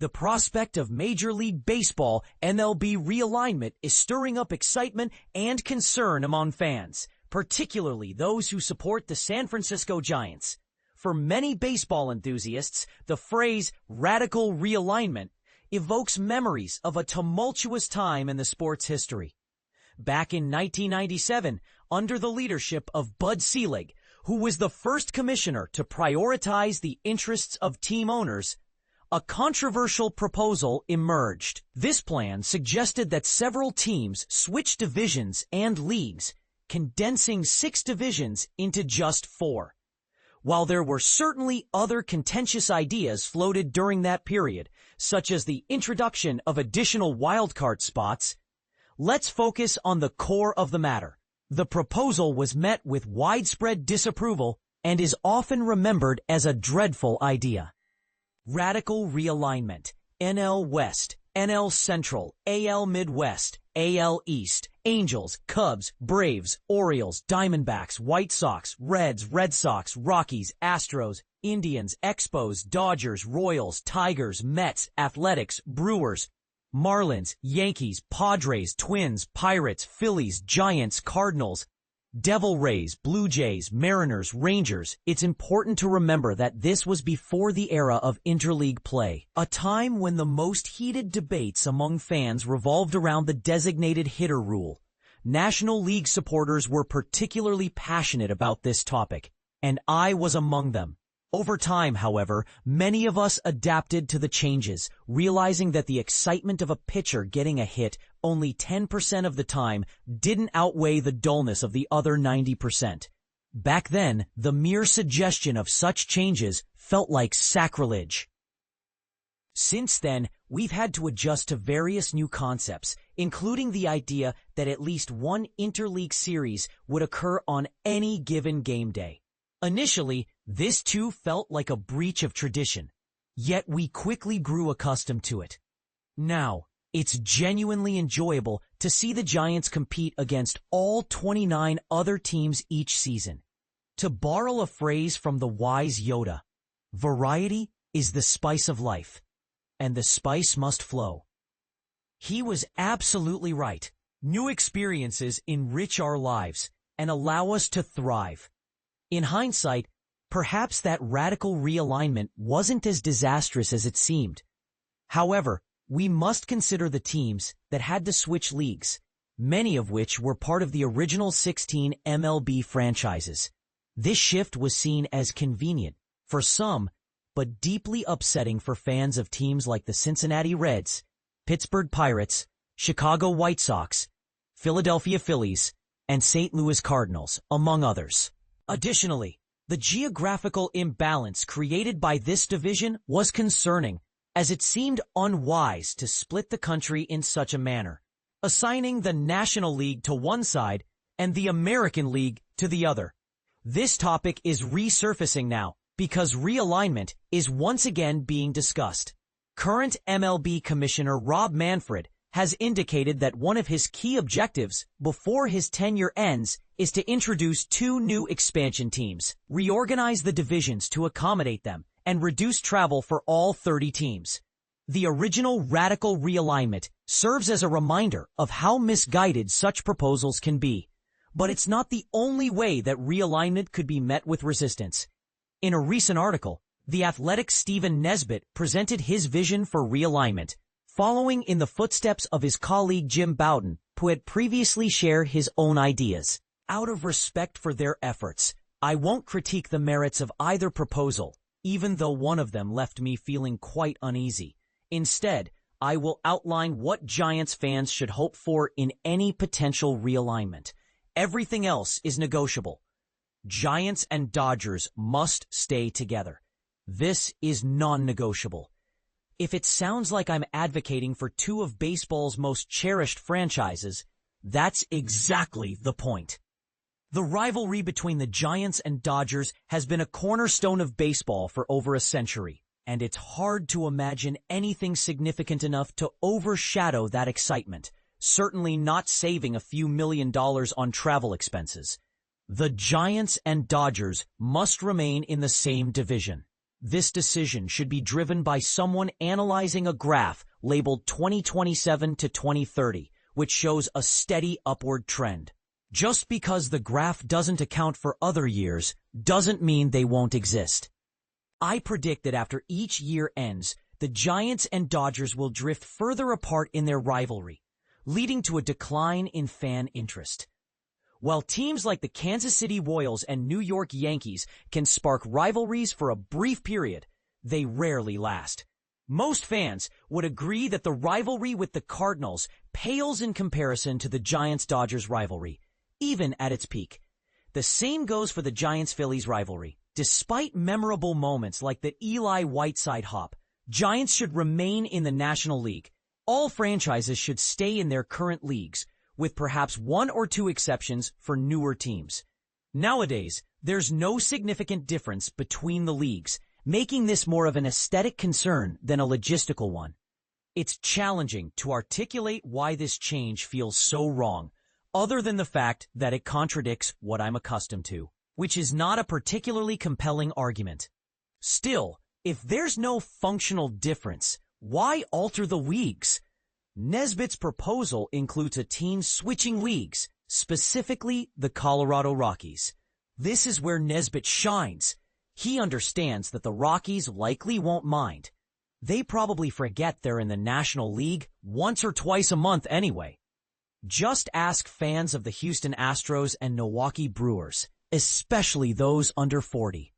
The prospect of Major League Baseball MLB realignment is stirring up excitement and concern among fans, particularly those who support the San Francisco Giants. For many baseball enthusiasts, the phrase radical realignment evokes memories of a tumultuous time in the sport's history. Back in 1997, under the leadership of Bud Selig, who was the first commissioner to prioritize the interests of team owners, a controversial proposal emerged. This plan suggested that several teams switch divisions and leagues, condensing 6 divisions into just 4. While there were certainly other contentious ideas floated during that period, such as the introduction of additional wildcard spots, let's focus on the core of the matter. The proposal was met with widespread disapproval and is often remembered as a dreadful idea. Radical realignment. NL West, NL Central, AL Midwest, AL East, Angels, Cubs, Braves, Orioles, Diamondbacks, White Sox, Reds, Red Sox, Rockies, Astros, Indians, Expos, Dodgers, Royals, Tigers, Mets, Athletics, Brewers, Marlins, Yankees, Padres, Twins, Pirates, Phillies, Giants, Cardinals, Devil Rays, Blue Jays, Mariners, Rangers. It's important to remember that this was before the era of interleague play, a time when the most heated debates among fans revolved around the designated hitter rule. National League supporters were particularly passionate about this topic, and I was among them. Over time, however, many of us adapted to the changes, realizing that the excitement of a pitcher getting a hit only 10% of the time didn't outweigh the dullness of the other 90%. Back then, the mere suggestion of such changes felt like sacrilege. Since then, we've had to adjust to various new concepts, including the idea that at least one interleague series would occur on any given game day. Initially, this too felt like a breach of tradition, yet we quickly grew accustomed to it. Now, it's genuinely enjoyable to see the Giants compete against all 29 other teams each season. To borrow a phrase from the wise Yoda, variety is the spice of life, and the spice must flow. He was absolutely right. New experiences enrich our lives and allow us to thrive. In hindsight, perhaps that radical realignment wasn't as disastrous as it seemed. However, we must consider the teams that had to switch leagues, many of which were part of the original 16 MLB franchises. This shift was seen as convenient for some, but deeply upsetting for fans of teams like the Cincinnati Reds, Pittsburgh Pirates, Chicago White Sox, Philadelphia Phillies, and St. Louis Cardinals, among others. Additionally, the geographical imbalance created by this division was concerning, as it seemed unwise to split the country in such a manner, assigning the National League to one side and the American League to the other. This topic is resurfacing now because realignment is once again being discussed. Current MLB Commissioner Rob Manfred has indicated that one of his key objectives before his tenure ends is to introduce 2 new expansion teams, reorganize the divisions to accommodate them, and reduce travel for all 30 teams. The original radical realignment serves as a reminder of how misguided such proposals can be. But it's not the only way that realignment could be met with resistance. In a recent article, The Athletic's Stephen Nesbitt presented his vision for realignment, following in the footsteps of his colleague Jim Bowden, who had previously shared his own ideas. Out of respect for their efforts, I won't critique the merits of either proposal, even though one of them left me feeling quite uneasy. Instead, I will outline what Giants fans should hope for in any potential realignment. Everything else is negotiable. Giants and Dodgers must stay together. This is non-negotiable. If it sounds like I'm advocating for 2 of baseball's most cherished franchises, that's exactly the point. The rivalry between the Giants and Dodgers has been a cornerstone of baseball for over a century, and it's hard to imagine anything significant enough to overshadow that excitement, certainly not saving a few $1 million on travel expenses. The Giants and Dodgers must remain in the same division. This decision should be driven by someone analyzing a graph labeled 2027 to 2030, which shows a steady upward trend. Just because the graph doesn't account for other years doesn't mean they won't exist. I predict that after each year ends, the Giants and Dodgers will drift further apart in their rivalry, leading to a decline in fan interest. While teams like the Kansas City Royals and New York Yankees can spark rivalries for a brief period, they rarely last. Most fans would agree that the rivalry with the Cardinals pales in comparison to the Giants-Dodgers rivalry, even at its peak. The same goes for the Giants-Phillies rivalry. Despite memorable moments like the Eli Whiteside hop, Giants should remain in the National League. All franchises should stay in their current leagues, with perhaps one or two exceptions for newer teams. Nowadays, there's no significant difference between the leagues, making this more of an aesthetic concern than a logistical one. It's challenging to articulate why this change feels so wrong, other than the fact that it contradicts what I'm accustomed to, which is not a particularly compelling argument. Still, if there's no functional difference, why alter the leagues? Nesbitt's proposal includes a team switching leagues, specifically the Colorado Rockies. This is where Nesbitt shines. He understands that the Rockies likely won't mind. They probably forget they're in the National League once or twice a month anyway. Just ask fans of the Houston Astros and Milwaukee Brewers, especially those under 40.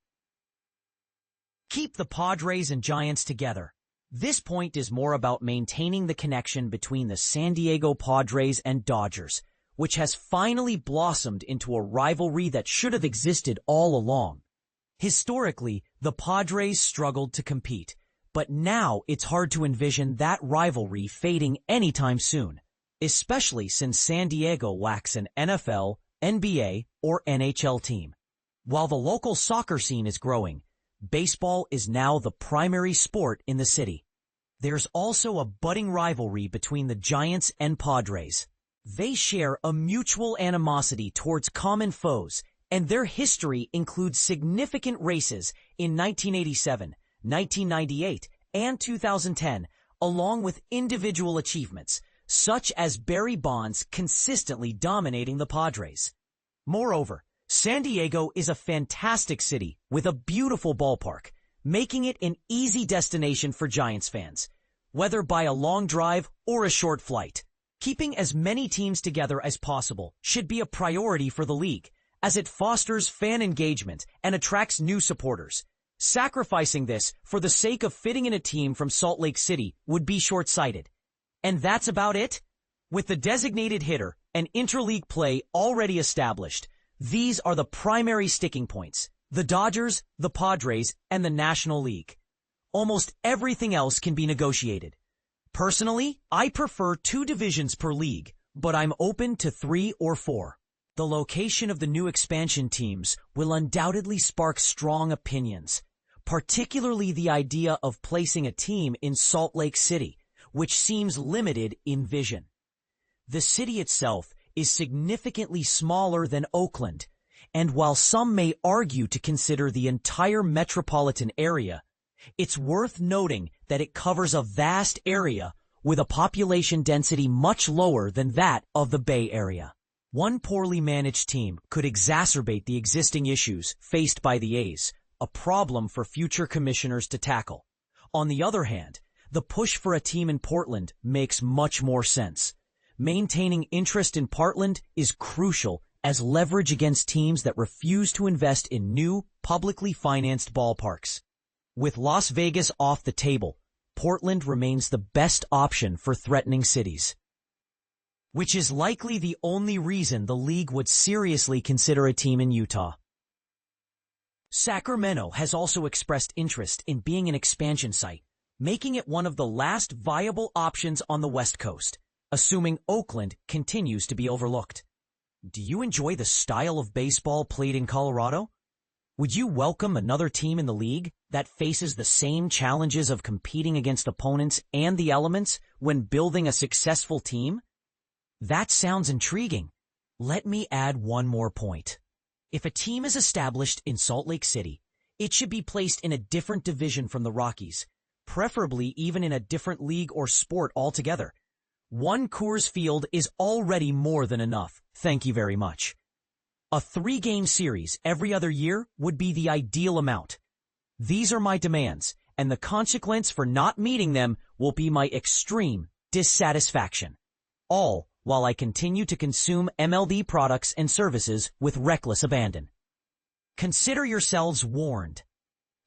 Keep the Padres and Giants together. This point is more about maintaining the connection between the San Diego Padres and Dodgers, which has finally blossomed into a rivalry that should have existed all along. Historically, the Padres struggled to compete, but now it's hard to envision that rivalry fading anytime soon, especially since San Diego lacks an NFL, NBA, or NHL team. While the local soccer scene is growing, baseball is now the primary sport in the city. There's also a budding rivalry between the Giants and Padres. They share a mutual animosity towards common foes, and their history includes significant races in 1987, 1998, and 2010, along with individual achievements, such as Barry Bonds consistently dominating the Padres. Moreover, San Diego is a fantastic city with a beautiful ballpark, making it an easy destination for Giants fans, whether by a long drive or a short flight. Keeping as many teams together as possible should be a priority for the league, as it fosters fan engagement and attracts new supporters. Sacrificing this for the sake of fitting in a team from Salt Lake City would be short-sighted. And that's about it? With the designated hitter and interleague play already established, these are the primary sticking points: the Dodgers, the Padres, and the National League. Almost everything else can be negotiated. Personally, I prefer 2 divisions per league, but I'm open to 3 or 4. The location of the new expansion teams will undoubtedly spark strong opinions, particularly the idea of placing a team in Salt Lake City, which seems limited in vision. The city itself is significantly smaller than Oakland, and while some may argue to consider the entire metropolitan area, it's worth noting that it covers a vast area with a population density much lower than that of the Bay Area. One poorly managed team could exacerbate the existing issues faced by the A's, a problem for future commissioners to tackle. On the other hand, the push for a team in Portland makes much more sense. Maintaining interest in Portland is crucial as leverage against teams that refuse to invest in new, publicly financed ballparks. With Las Vegas off the table, Portland remains the best option for threatening cities, which is likely the only reason the league would seriously consider a team in Utah. Sacramento has also expressed interest in being an expansion site, making it one of the last viable options on the West Coast, assuming Oakland continues to be overlooked. Do you enjoy the style of baseball played in Colorado? Would you welcome another team in the league that faces the same challenges of competing against opponents and the elements when building a successful team? That sounds intriguing. Let me add one more point. If a team is established in Salt Lake City, It should be placed in a different division from the Rockies, preferably even in a different league or sport altogether. One Coors Field is already more than enough. Thank you very much. A 3-game series every other year would be the ideal amount. These are my demands, and the consequence for not meeting them will be my extreme dissatisfaction. All while I continue to consume MLB products and services with reckless abandon. Consider yourselves warned.